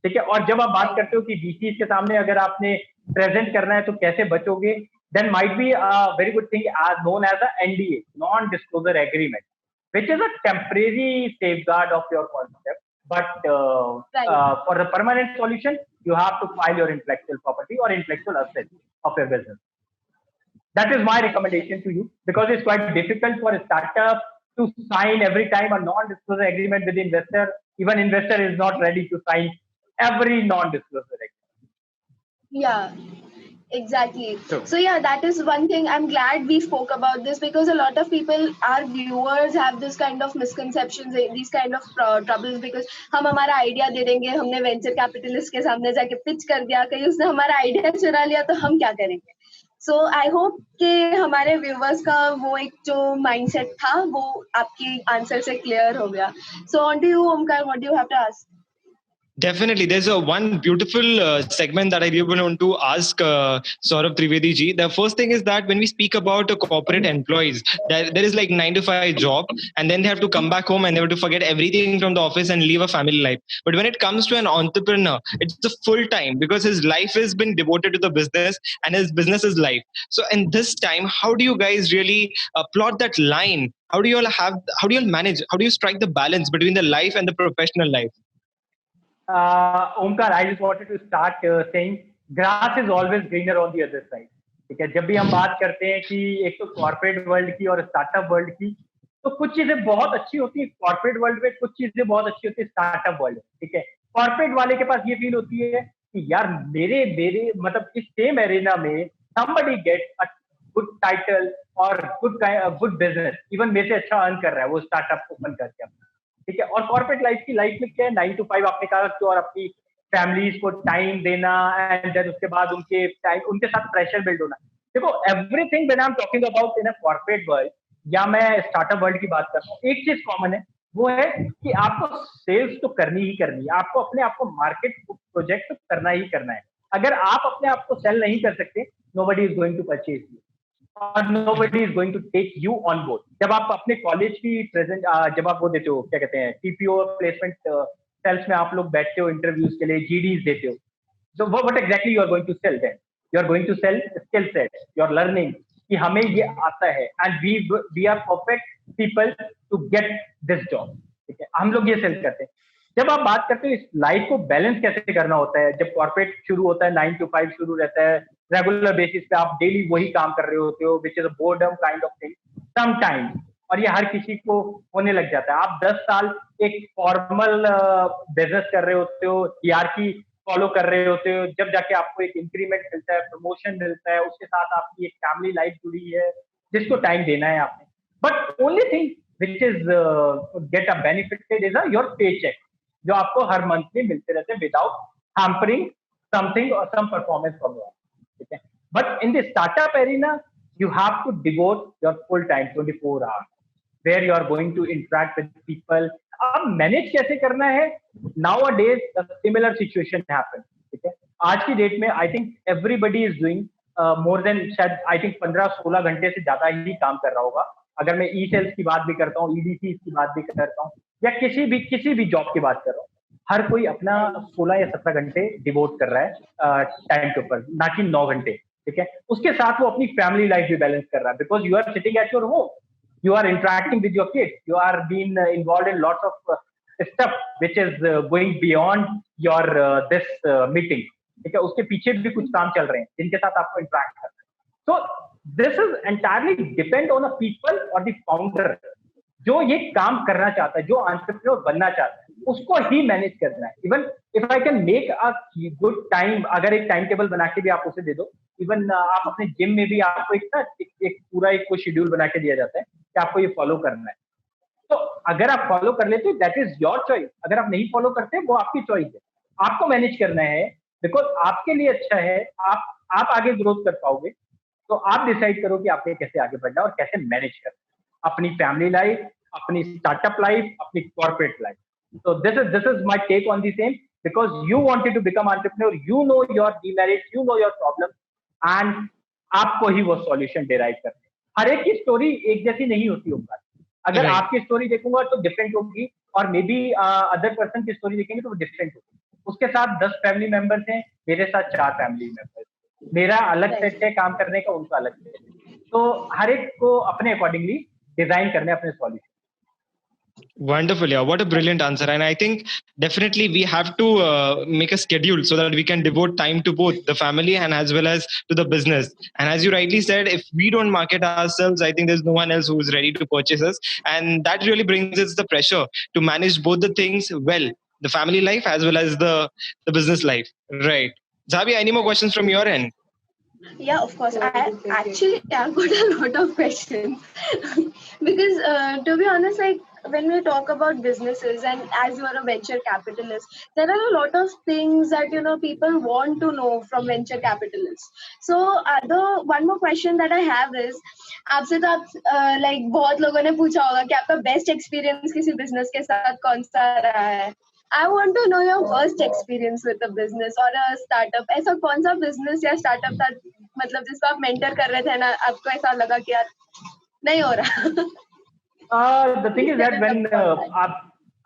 ठीक है, और जब आप बात करते हो कि VCs के सामने अगर आपने प्रेजेंट करना है तो कैसे बचोगे, then might be a very good thing as known as a NDA, non disclosure agreement, which is a temporary safeguard of your concept. But for the permanent solution, you have to file your intellectual property or intellectual assets of your business. That is my recommendation to you, because it's quite difficult for a startup to sign every time a non-disclosure agreement with the investor. Even investor is not ready to sign every non-disclosure agreement. Yeah. Exactly. So yeah, that is one thing. I'm glad we spoke about this, because a lot of people, our viewers, have this kind of misconceptions, these kind of troubles, because हम हमारा idea दे देंगे, हमने venture capitalist के सामने जाके pitch कर दिया, कहीं उसने हमारा आइडिया चुरा लिया तो हम क्या करेंगे. सो आई होप कि हमारे व्यूवर्स का वो एक जो माइंडसेट था वो आपकी आंसर से क्लियर हो गया. So on to you Omkar, what do you have to ask? Definitely. There's one beautiful segment that I really want to ask Saurabh Trivedi ji. The first thing is that when we speak about corporate employees, there is like 9 to 5 job, and then they have to come back home and they have to forget everything from the office and live a family life. But when it comes to an entrepreneur, it's the full time, because his life has been devoted to the business and his business is life. So in this time, how do you guys really plot that line? How do you all manage? How do you strike the balance between the life and the professional life? Omkar, I just wanted to start saying grass is always greener on the other side. ठीक है, जब भी हम बात करते हैं कि एक तो कॉर्पोरेट वर्ल्ड की और स्टार्टअप वर्ल्ड की, तो कुछ चीजें बहुत अच्छी होती है कॉर्पोरेट वर्ल्ड में, कुछ चीजें बहुत अच्छी होती है स्टार्टअप वर्ल्ड में. ठीक है, कॉर्पोरेट वाले के पास ये फील होती है कि यार मेरे मतलब इस सेम एरिना में somebody gets a good title और good business, इवन मेरे से अच्छा अर्न कर रहा है वो स्टार्टअप ओपन करके. ठीक है, और कॉर्पोरेट लाइफ में क्या है, 9 to 5 आपने कहा कि, और अपनी फैमिलीज को टाइम देना, एंड देन उसके बाद उनके साथ प्रेशर बिल्ड होना. देखो, everything when I am talking about in a corporate world या मैं स्टार्टअप वर्ल्ड की बात करता हूँ, एक चीज कॉमन है, वो है कि आपको सेल्स तो करनी ही करनी है, आपको अपने आप को मार्केट प्रोजेक्ट करना ही करना है. अगर आप अपने आप को सेल नहीं कर सकते, nobody is going to purchase you और nobody is going to take you on board. जब आप अपने कॉलेज की प्रेजेंट जब आप वो देते हो, क्या कहते हैं, TPO प्लेसमेंट सेल्स में आप लोग बैठते हो इंटरव्यूज के लिए, GDs देते हो, so what exactly you are going to sell then? You are going to sell skill set, you are learning कि हमें ये आता है and we are perfect people to get this job, ठीक है, हम लोग ये सेल करते हैं। जब आप बात करते हो इस लाइफ को बैलेंस कैसे करना होता है, जब कॉर्पोरेट शुरू होता है 9 to 5 शुरू रहता है, रेगुलर बेसिस पे आप डेली वही काम कर रहे होते हो, which is a boredom kind of thing sometimes, और ये हर किसी को होने लग जाता है। आप 10 साल एक फॉर्मल बिजनेस कर रहे होते हो, हियरार्की फॉलो कर रहे होते हो, जब जाके आपको एक इंक्रीमेंट मिलता है, प्रमोशन मिलता है, उसके साथ आपकी एक फैमिली लाइफ जुड़ी है जिसको टाइम देना है आपने। But only thing which is get a benefited is your pay cheque, जो आपको हर मंथ में मिलते रहते हैं विदाउट हैम्परिंग समथिंग और सम परफॉर्मेंस फ्रॉम योर, ठीक है। But in the startup arena you have to devote your full time 24 hours where you are going to interact with people. अब मैनेज कैसे करना है, nowadays a similar situation happen, ठीक है। आज की डेट में I think everybody is doing more than, शायद आई थिंक 15-16 घंटे से ज्यादा ही काम कर रहा होगा, अगर मैं ई सेल्स की बात भी करता हूँ, ईडीसी की बात भी करता हूँ, या किसी भी जॉब की बात कर रहा हूँ, हर कोई अपना 16 या 17 घंटे डिवोट कर रहा है टाइम के ऊपर, ना कि 9 घंटे, ठीक है। उसके साथ वो अपनी फैमिली लाइफ भी बैलेंस कर रहा है, because you are sitting at your home, you are interacting with your kids, you are been involve in lots of stuff which is going beyond your this meeting, ठीक है। उसके पीछे भी कुछ काम चल रहे हैं जिनके साथ आपको इंटरेक्ट करना है। So this is entirely depend on a people और द फाउंडर, जो ये काम करना चाहता है, जो एंटरप्रेन्योर बनना चाहता है, उसको ही मैनेज करना है। Even if I can make a good time, अगर एक टाइम टेबल बना के भी आप उसे दे दो, इवन आप अपने जिम में भी आपको एक पूरा एक कोई शेड्यूल बना के दिया जाता है कि आपको ये फॉलो करना है, तो अगर आप फॉलो कर लेते हो दैट इज योर चॉइस, अगर आप नहीं फॉलो करते वो आपकी चॉइस है, आपको मैनेज करना है, बिकॉज आपके लिए अच्छा है, आप आगे ग्रोथ कर पाओगे, तो आप डिसाइड करो कि आपको कैसे आगे बढ़ना और कैसे मैनेज करना अपनी फैमिली लाइफ, अपनी स्टार्टअप लाइफ, अपनी corporate life. So this is my take on the same, because you wanted to become entrepreneur, you know your demerits, you know your problem, and आपको ही वो solution derive करते हैं। हर एक की story एक जैसी नहीं होती होगा, अगर आपकी स्टोरी देखूंगा तो डिफरेंट होगी, और मे बी अदर पर्सन की स्टोरी देखेंगे तो वो डिफरेंट होगी। उसके साथ 10 फैमिली मेंबर्स हैं, मेरे साथ 4 फैमिली मेंबर्स, मेरा अलग सेट है काम करने का, उनका अलग सेट है, तो हर एक को अपने अकॉर्डिंगली डिजाइन करने अपने solution. Wonderful. Yeah. What a brilliant answer. And I think definitely we have to make a schedule so that we can devote time to both the family and as well as to the business. And as you rightly said, if we don't market ourselves, I think there's no one else who is ready to purchase us. And that really brings us the pressure to manage both the things well, the family life as well as the business life. Right. Zabia, any more questions from your end? Yeah, of course. I've got a lot of questions because to be honest, like when we talk about businesses, and as you are a venture capitalist, there are a lot of things that people want to know from venture capitalists. So the one more question that I have is, आपसे तो आप like बहुत लोगों ने पूछा होगा कि आपका बेस्ट एक्सपीरियंस किसी बिजनेस के साथ कौन सा रहा है। I want to know your first experience with a business or a startup. ऐसा कौन सा business या startup था, मतलब जिसको आप mentor कर रहे थे ना, आपको ऐसा लगा कि यार नहीं हो रहा? The thing is that when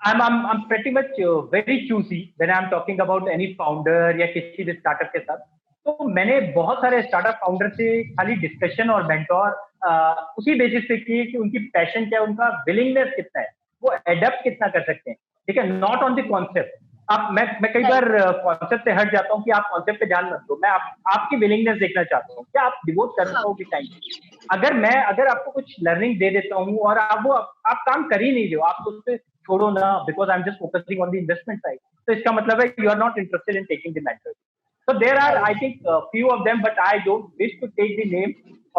I'm pretty much very choosy when I'm talking about any founder या किसी भी startup के साथ, तो मैंने बहुत सारे startup founder से खाली discussion और mentor उसी basis पे किए कि उनकी passion क्या है, उनका willingness कितना है, वो adapt कितना कर सकते हैं, ठीक है, नॉट ऑन द कॉन्सेप्ट। अब मैं कई बार कॉन्सेप्ट से हट जाता हूँ कि आप कॉन्सेप्ट पे ध्यान मत दो, मैं आपकी विलिंगनेस देखना चाहता हूँ, क्या आप डिवोट कर पाओगे टाइम। अगर आपको कुछ लर्निंग दे देता हूँ और आप काम कर ही नहीं रहे हो, आप तो उससे छोड़ो ना, because I am just focusing on the investment side, तो इसका मतलब है you are not interested in taking the mentorship. So there are, I think, few of them, but I don't wish to take the name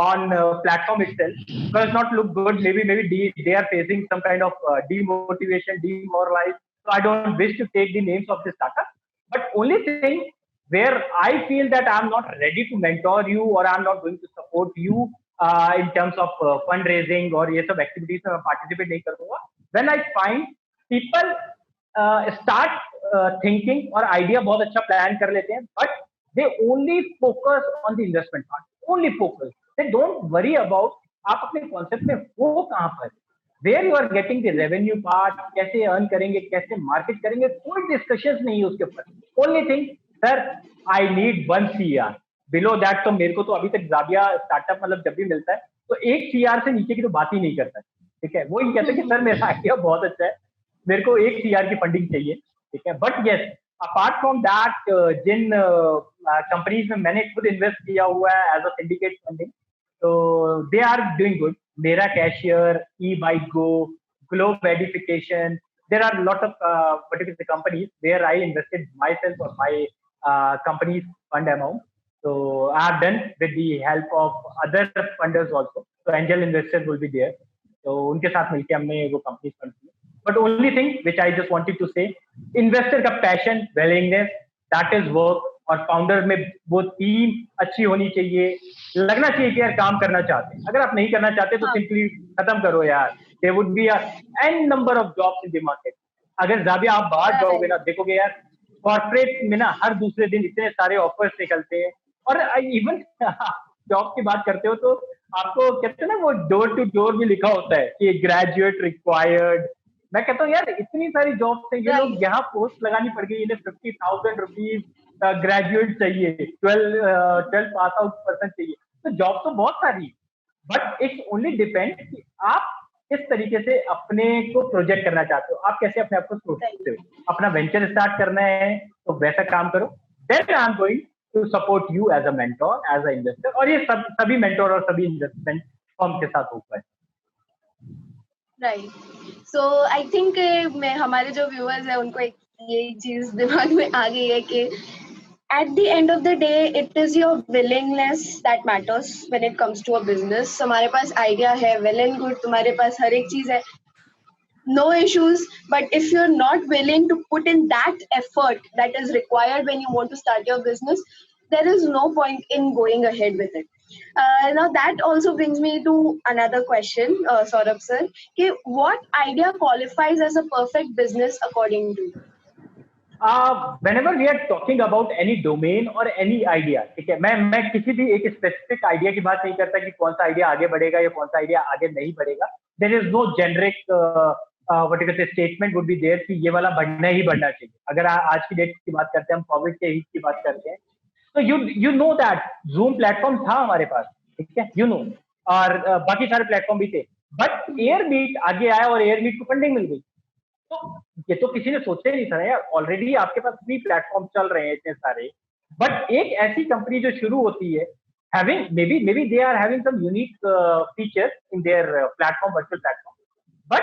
on platform itself because it's not look good. Maybe they are facing some kind of demotivation, demoralized. So I don't wish to take the names of the startup. But only thing where I feel that I'm not ready to mentor you or I'm not going to support you in terms of fundraising or ये सब activities में participate नहीं करूँगा. When I find people start thinking और idea बहुत अच्छा plan कर लेते हैं, but they only focus on the investment part. Only focus. They don't worry about आप अपने concept में हो कहाँ पर, where you are getting the revenue part, कैसे earn करेंगे, कैसे market करेंगे, कोई discussions नहीं है उसके ऊपर. Only thing, sir, I need 1 CR. Below that तो मेरे को तो अभी तक जाविया स्टार्टअप मतलब जब भी मिलता है तो 1 CR से नीचे की तो बात ही नहीं करता, ठीक है। वो ही कहते हैं कि सर मेरा आइडिया बहुत अच्छा है, मेरे को 1 CR की फंडिंग चाहिए, ठीक है। But yes, apart from that जिन कंपनीज में मैंने खुद इन्वेस्ट किया हुआ है एज अ सिंडिकेट फंडिंग, तो दे आर डूइंग गुड। मेरा cashier, E bike go, globe edification, there are a lot of particular companies where I invested myself or my company's fund amount. So I have done with the help of other funders also. So angel investors will be there. So उनके साथ मिलके हमने वो companies fund की. But only thing which I just wanted to say, investor का passion, willingness, that is work. और founder में वो टीम अच्छी होनी चाहिए, लगना चाहिए कि यार काम करना चाहते हैं। अगर आप नहीं करना चाहते तो सिंपली खत्म करो यार। There would be n number of jobs in the market. अगर जाविया आप बाहर जाओगे ना, देखोगे यार कॉर्पोरेट में ना हर दूसरे दिन इतने सारे ऑफर्स निकलते हैं। और इवन जॉब की बात करते हो तो आपको कहते हैं ना वो डोर टू डोर भी लिखा होता है कि ग्रेजुएट रिक्वायर्ड। मैं कहता हूँ यार इतनी सारी जॉब्स हैं, ये लोग यहाँ पोस्ट लगानी पड़ गई, इन्हें 50,000 रुपीज ग्रेजुएट चाहिए, 12 पास आउट पर्सन चाहिए। तो जॉब तो बहुत सारी है, बट इट्स ओनली डिपेंड कि आप किस तरीके से अपने को प्रोजेक्ट करना चाहते हो, आप कैसे अपने आप को सोचते हो। अपना वेंचर स्टार्ट करना है तो वैसा काम करो, then I am going to support you as a mentor, as a investor. और ये सभी मेंटोर और सभी इन्वेस्टमेंट फर्म के साथ होगा। राइट। सो आई थिंक मैं हमारे जो व्यूअर्स हैं उनको एक ये चीज दिमाग में आ गई है कि at the end of the day it is your willingness that matters when it comes to a business. हमारे पास आइडिया है, well and good, तुम्हारे पास हर एक चीज है, no issues, but if you're not willing to put in that effort that is required when you want to start your business, there is no point in going ahead with it. Now that also brings me to another question, Saurabh sir, कि what idea qualifies as a perfect business according to you? Whenever we are talking about any domain or any idea, ठीक है, मैं किसी भी एक specific idea की बात नहीं करता कि कौन सा आइडिया आगे बढ़ेगा या कौन सा आइडिया आगे नहीं बढ़ेगा। There is no generic what you say statement would be there कि ये वाला बढ़ना ही बढ़ना चाहिए। अगर आज की डेट की बात करते हैं, हम कोविड के हिट की बात करते हैं, तो you know that zoom platform था हमारे पास, ठीक है, यू नो, और बाकी सारे प्लेटफॉर्म भी थे, बट एयरमीट आगे आया और एयरमीट को फंडिंग मिल गई। तो ये तो किसी ने सोचा ही नहीं था यार, ऑलरेडी आपके पास 3 प्लेटफॉर्म चल रहे हैं इतने सारे, बट एक ऐसी कंपनी जो शुरू होती है having maybe they are having some unique features in their platform, virtual platform, but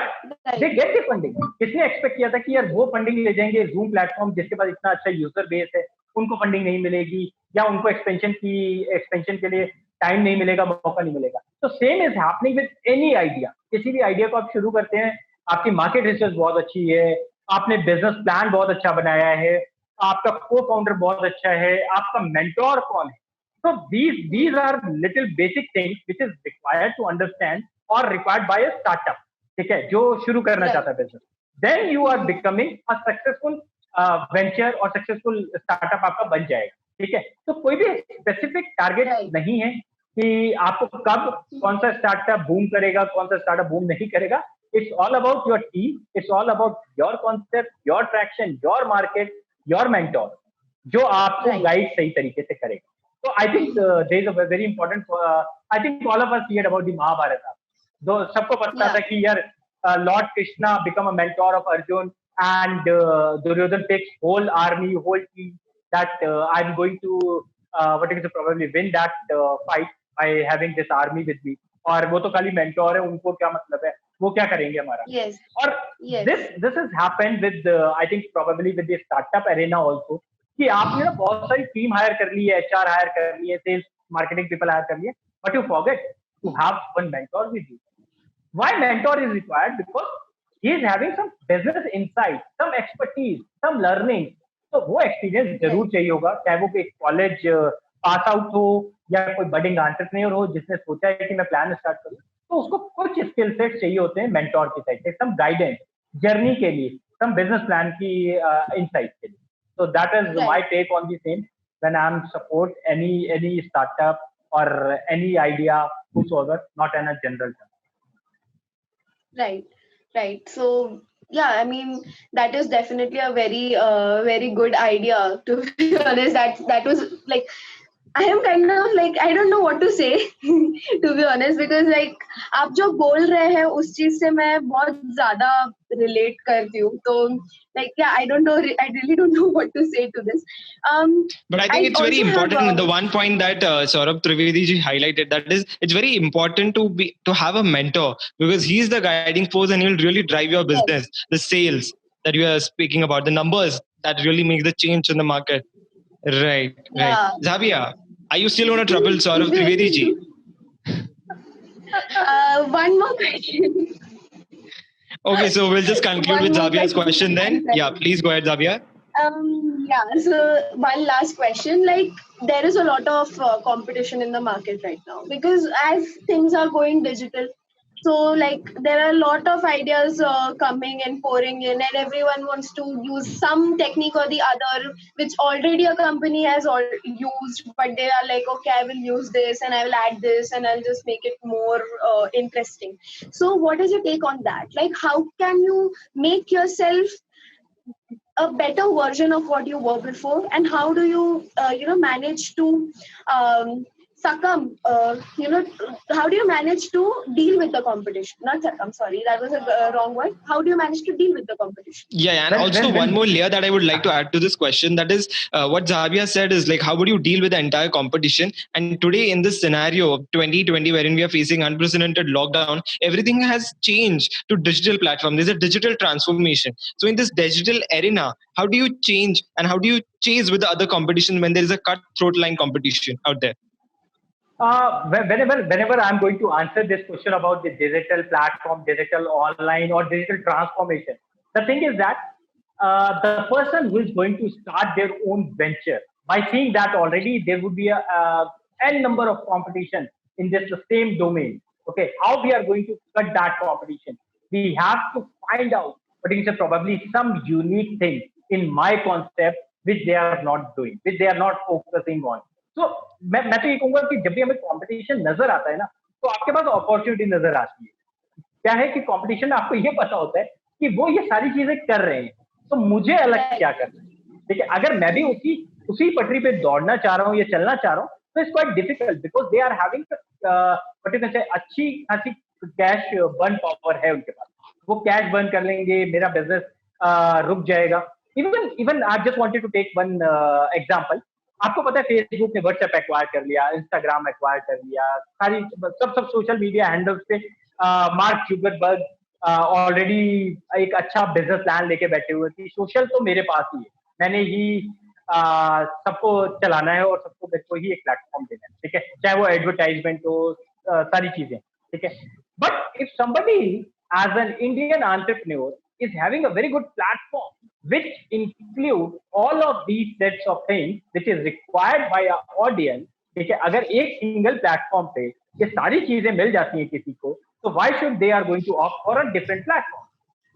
they get the funding. किसने एक्सपेक्ट किया था कि यार वो फंडिंग ले जाएंगे, जूम प्लेटफॉर्म जिसके पास इतना अच्छा यूजर बेस है उनको फंडिंग नहीं मिलेगी, या उनको एक्सपेंशन के लिए टाइम नहीं मिलेगा, मौका नहीं मिलेगा। तो same is happening with any idea. किसी भी आइडिया को आप शुरू करते हैं, आपकी मार्केट रिसर्च बहुत अच्छी है, आपने बिजनेस प्लान बहुत अच्छा बनाया है, आपका को फाउंडर बहुत अच्छा है, आपका मेंटोर कौन है। So these are little basic things which is required to understand or required by a startup, ठीक है, जो शुरू करना चाहता है business. Then you are becoming a successful venture और successful startup आपका बन जाएगा, ठीक है। तो कोई भी स्पेसिफिक टारगेट नहीं है कि आपको कब कौन सा स्टार्टअप बूम करेगा, कौन सा स्टार्टअप बूम नहीं करेगा। It's all about your team. It's all about your concept, your traction, your market, your mentor, जो आपको गाइड सही तरीके से करेगा। So I think there is a very important. I think all of us heard about the Mahabharata. तो सबको पता था कि यार Lord Krishna become a mentor of Arjun, and Duryodhan takes whole army, whole team that I'm going to what is it, probably win that fight by having this army with me. और वो तो खाली mentor है, उनको क्या मतलब है, वो क्या करेंगे हमारा। और this has happened with I think probably with the startup arena also, कि आपने ना बहुत सारी टीम हायर कर ली है, एचआर हायर कर ली है, सेल्स मार्केटिंग पीपल हायर कर लिए, but you forget to have one mentor with you. Why mentor is required? Because he is having some business insight, some expertise, some learning. तो वो experience जरूर चाहिए होगा, चाहे वो एक कॉलेज पास आउट हो या कोई बडिंग एंटरप्रेन्योर हो जिसने सोचा है कि मैं प्लान स्टार्ट करूं, तो उसको कुछ स्किल सेट चाहिए होते हैं मेंटोर की साइड से, सम गाइडेंस जर्नी के लिए, सम बिजनेस प्लान की इनसाइट के लिए। So that is my take on the same when I'm support any startup or any idea whatsoever, not in a general term. Right. So yeah, I mean that is definitely a very very good idea. To be honest, that was like I am kind of like I don't know what to say to be honest because like आप जो बोल रहे हैं उस चीज से मैं बहुत ज्यादा relate करती हूँ तो like yeah I don't know I really don't know what to say to this. Um, But I think it's very also have important. The one point that Saurabh Trivedi ji highlighted, that is, it's very important to have a mentor, because he's the guiding force and he'll really drive your business, the sales that you are speaking about, the numbers that really make the change in the market. Right, right. yeah. Zabia, are you still on a trouble, Saurabh Trivedi ji? One more question. Okay, so we'll just conclude with One more Zabia's question then. Yeah, question. please go ahead, Zabia. Yeah, so one last question. Like, there is a lot of competition in the market right now because as things are going digital, so like there are a lot of ideas coming and pouring in, and everyone wants to use some technique or the other, which already a company has used, but they are like, okay, I will use this and I will add this and I'll just make it more interesting. So, what is your take on that? Like, how can you make yourself a better version of what you were before, and how do you manage to succumb how do you manage to deal with the competition, not succumb, sorry, that was a wrong word. How do you manage to deal with the competition? Yeah, and also one more layer that I would like to add to this question, that is what Zabia said is like, how would you deal with the entire competition? And today in this scenario of 2020, wherein we are facing unprecedented lockdown, everything has changed to digital platform. There's a digital transformation. So in this digital arena, how do you change and how do you chase with the other competition when there is a cutthroat line competition out there? Whenever I'm going to answer this question about the digital platform, digital online, or digital transformation, the thing is that the person who is going to start their own venture, by seeing that already there would be a n number of competition in this the same domain. Okay, how we are going to cut that competition? We have to find out, but it's probably some unique thing in my concept which they are not doing, which they are not focusing on. तो मैं तो ये कहूंगा कि जब भी हमें competition नजर आता है ना, तो आपके पास अपॉर्चुनिटी नजर आती है. क्या है कि कंपटीशन आपको ये पता होता है कि वो ये सारी चीजें कर रहे हैं, तो मुझे अलग क्या करना है. ठीक है, अगर मैं भी उसी उसी पटरी पे दौड़ना चाह रहा हूँ या चलना चाह रहा हूँ, तो it's quite difficult because they are having अच्छी खासी कैश बर्न पावर है उनके पास. वो कैश बर्न कर लेंगे, मेरा बिजनेस रुक जाएगा. Even I just wanted to take one example. आपको पता है फेसबुक ने व्हाट्सएप एक्वायर कर लिया, इंस्टाग्राम एक्वायर कर लिया, सारी सब सोशल मीडिया हैंडल्स पे मार्क जुकरबर्ग ऑलरेडी एक अच्छा बिजनेस प्लान लेके बैठे हुए कि सोशल तो मेरे पास ही है, मैंने ही सबको चलाना है और सबको मेरे को ही एक प्लेटफॉर्म देना है. ठीक है, चाहे वो एडवर्टाइजमेंट हो, सारी चीजें. ठीक है, but if somebody as an Indian entrepreneur is having a very good platform which include all of these sets of things which is required by our audience. ठीक है, अगर एक सिंगल प्लेटफॉर्म पे ये सारी चीजें मिल जाती हैं किसी को, तो why should they are going to opt for a different platform?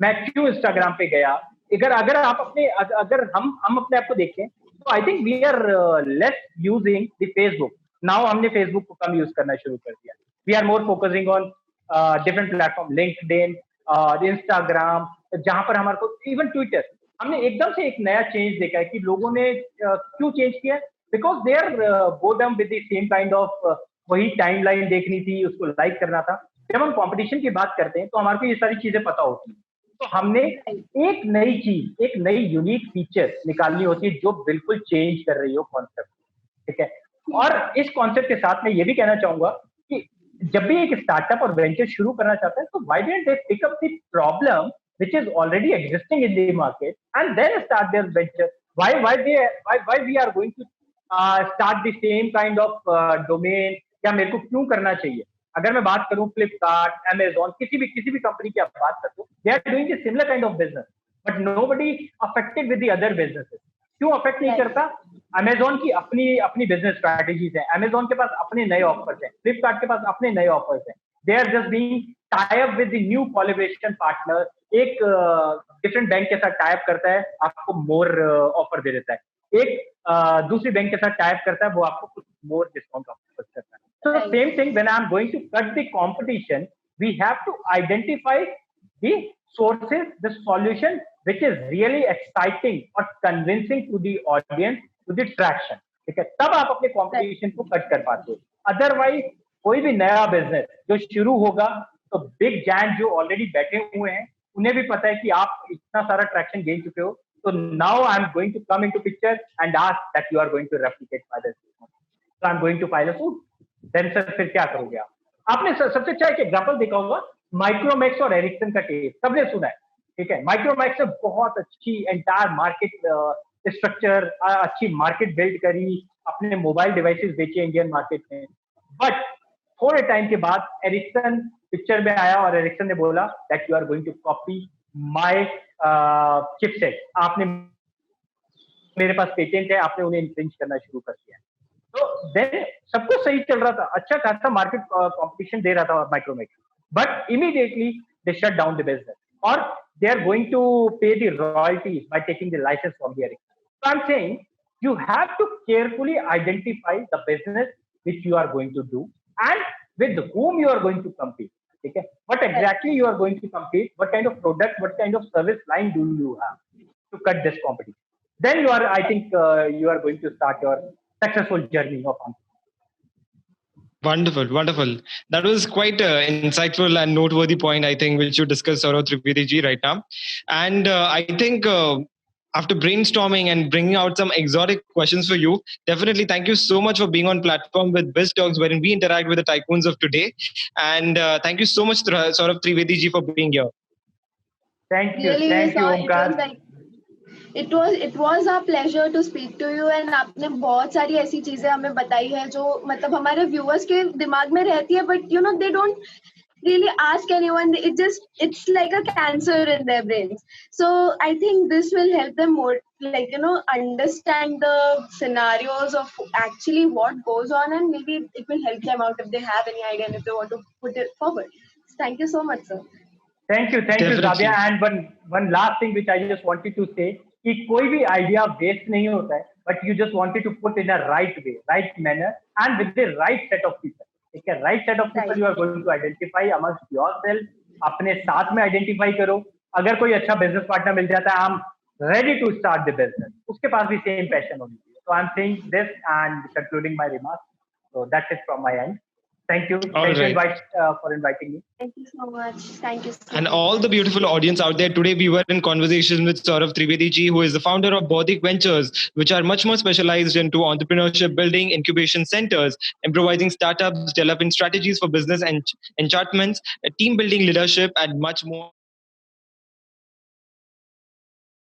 मैं क्यों इंस्टाग्राम पे गया? अगर आप अपने अगर हम अपने आप को देखें, तो I think we are less using the Facebook. Now हमने फेसबुक को कम यूज करना शुरू कर दिया. We are more focusing on different platform, LinkedIn, Instagram, जहां पर हमारे को इवन ट्विटर. हमने एकदम से एक नया चेंज देखा है कि लोगों ने क्यों चेंज किया. Because they are boredom with the same kind of वही टाइमलाइन देखनी थी, उसको लाइक करना था. जब हम कंपटीशन की बात करते हैं तो हमारे को ये सारी चीजें पता होती हैं, तो हमने एक नई चीज, एक नई यूनिक फीचर निकालनी होती है जो बिल्कुल चेंज कर रही हो कॉन्सेप्ट. ठीक है, और इस कॉन्सेप्ट के साथ मैं ये भी कहना चाहूंगा कि जब भी एक स्टार्टअप और वेंचर शुरू करना चाहता है, तो why don't they pick up the problem which is already existing in the market and then start their venture. Why we are going to start the same kind of domain? क्या मेरे को क्यों करना चाहिए? अगर मैं बात करूं फ्लिपकार्ट, अमेजॉन, किसी भी कंपनी की आप बात करते हो, they are doing a similar kind of business, but nobody affected with the other businesses. क्यों अफेक्ट नहीं करता? अमेजॉन की अपनी बिजनेस स्ट्रैटेजीज है, अमेजॉन के पास अपने नए ऑफर्स हैं, फ्लिपकार्ट के पास अपने नए ऑफर्स हैं. They are just being tie up with the new collaboration partner. एक डिफरेंट बैंक के साथ टाई अप करता है, आपको मोर ऑफर दे देता है. एक दूसरी बैंक के साथ टाई अप करता है, वो आपको कुछ मोर डिस्काउंट ऑफर करता है. So the same thing, when I'm going to cut the competition, we have to identify the sources, the solution which is really exciting or convincing to the audience, to the traction. ठीक है, तब आप अपने competition को cut कर पाते हो. Otherwise कोई भी नया बिजनेस जो शुरू होगा तो बिग जायंट जो ऑलरेडी बैठे हुए हैं उन्हें भी पता है कि आप इतना सारा ट्रैक्शन गेन चुके हो, तो now I am going to come into picture and ask that you are going to replicate my this, so I am going to file a suit. Then sir फिर क्या करोगे आप? आपने सबसे अच्छा एक एग्जांपल देखा होगा माइक्रोमैक्स और एरिक्सन का केस, सबने सुना है. ठीक है, माइक्रोमैक्स ने बहुत अच्छी एंटायर मार्केट स्ट्रक्चर, अच्छी मार्केट बिल्ड करी, अपने मोबाइल डिवाइसेस बेचे इंडियन मार्केट में. बट थोड़े टाइम के बाद एरिक्सन पिक्चर में आया और एरिक्सन ने बोला that you are going to copy my chipset, आपने मेरे पास पेटेंट है, आपने उन्हें इन्फ्रिंज करना शुरू कर दिया. तो देन सब कुछ सही चल रहा था, अच्छा खासा मार्केट कंपटीशन दे रहा था Micromax, but immediately they shut down the business और they are going to pay the royalties by taking the license from the Ericsson. So I'm saying you have to carefully identify the business which you are going to do and with whom you are going to compete. Okay, what exactly you are going to compete, what kind of product, what kind of service line do you have to cut this competition? Then you are, I think, you are going to start your successful journey of entrepreneurship. Wonderful, wonderful. That was quite an insightful and noteworthy point, I think, which you discussed, Saurav Trivedi ji, right now. And I think after brainstorming and bringing out some exotic questions for you, definitely thank you so much for being on platform with Biz Talks, wherein we interact with the tycoons of today. And thank you so much, Saurav Trivedi ji, for being here. Thank you, Really, thank you, Omkar. it was our pleasure to speak to you and आपने बहुत सारी ऐसी चीजें हमें बताई है जो मतलब हमारे viewers के दिमाग में रहती है, but you know they don't really ask anyone. It's like a cancer in their brains. So I think this will help them more, like, you know, understand the scenarios of actually what goes on, and maybe it will help them out if they have any idea and if they want to put it forward. So thank you so much, sir. Thank you, Zavia. And one last thing which I just wanted to say, कि कोई भी idea waste नहीं होता है, but you just wanted to put in a right way, right manner and with the right set of people. ठीक है, right set of people you are going to identify amongst yourself, अपने साथ में identify करो. अगर कोई अच्छा business partner मिल जाता है, I am ready to start the business, उसके पास भी सेम पैशन होनी चाहिए. So I am saying this and concluding my remarks. So that's it from my end. Thank you. Thank you for inviting me. Thank you so much. Thank you. And all the beautiful audience out there, today we were in conversation with Saurav Trivedi ji, who is the founder of Bodhik Ventures, which are much more specialized into entrepreneurship building, incubation centers, improvising startups, developing strategies for business and enchantments, team building leadership, and much more.